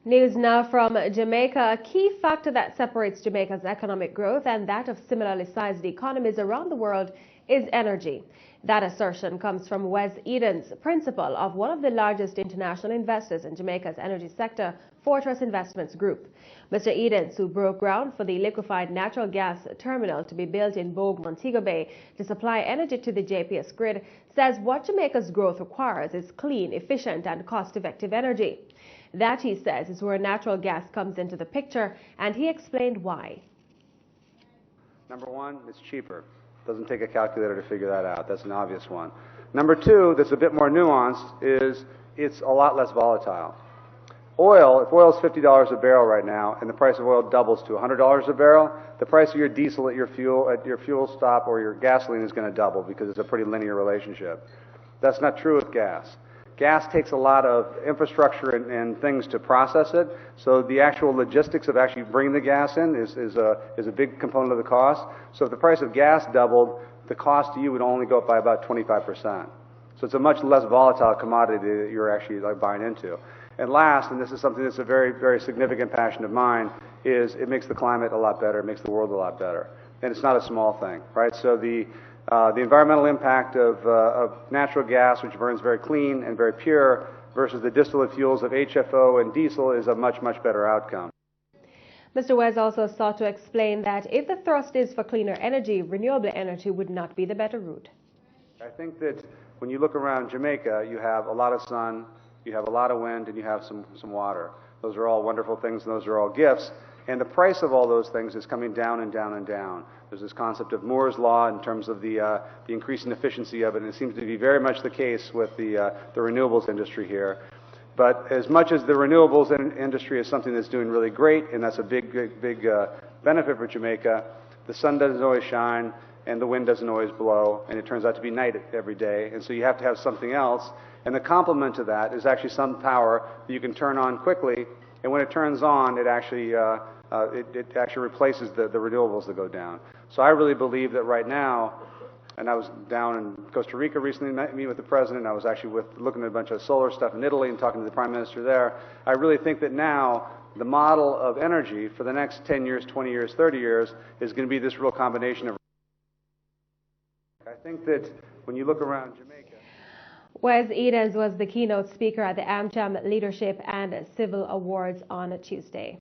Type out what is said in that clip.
News now from Jamaica. A key factor that separates Jamaica's economic growth and that of similarly sized economies around the world is energy. That assertion comes from Wes Edens, principal of one of the largest international investors in Jamaica's energy sector, Fortress Investments Group. Mr. Edens, who broke ground for the liquefied natural gas terminal to be built in Bogue, Montego Bay to supply energy to the JPS grid, says what Jamaica's growth requires is clean, efficient and cost-effective energy. That, he says, is where natural gas comes into the picture, and he explained why. Number one, it's cheaper. Doesn't take a calculator to figure that out. That's an obvious one. Number two, that's a bit more nuanced, is it's a lot less volatile. Oil, if oil is $50 a barrel right now and the price of oil doubles to $100 a barrel, the price of your diesel at your fuel stop or your gasoline is going to double because it's a pretty linear relationship. That's not true with gas. Gas takes a lot of infrastructure and things to process it, so the actual logistics of actually bringing the gas in is a big component of the cost. So if the price of gas doubled, the cost to you would only go up by about 25%. So it's a much less volatile commodity that you're actually buying into. And last, and this is something that's a very, very significant passion of mine, is it makes the climate a lot better, it makes the world a lot better. And it's not a small thing, right? So the environmental impact of natural gas, which burns very clean and very pure, versus the distillate fuels of HFO and diesel is a much, much better outcome. Mr. Wes also sought to explain that if the thrust is for cleaner energy, renewable energy would not be the better route. I think that when you look around Jamaica, you have a lot of sun, you have a lot of wind, and you have some water. Those are all wonderful things, and those are all gifts. And the price of all those things is coming down and down and down. There's this concept of Moore's Law in terms of the increasing efficiency of it, and it seems to be very much the case with the renewables industry here. But as much as the renewables industry is something that's doing really great, and that's a big benefit for Jamaica, the sun doesn't always shine, and the wind doesn't always blow, and it turns out to be night every day, and so you have to have something else. And the complement to that is actually some power that you can turn on quickly, and when it turns on, it actually replaces the renewables that go down. So I really believe that right now, and I was down in Costa Rica recently, meeting with the president. I was actually looking at a bunch of solar stuff in Italy and talking to the prime minister there. I really think that now the model of energy for the next 10 years, 20 years, 30 years is going to be this real combination of. I think that when you look around Jamaica. Wes Edens was the keynote speaker at the AmCham Leadership and Civil Awards on Tuesday.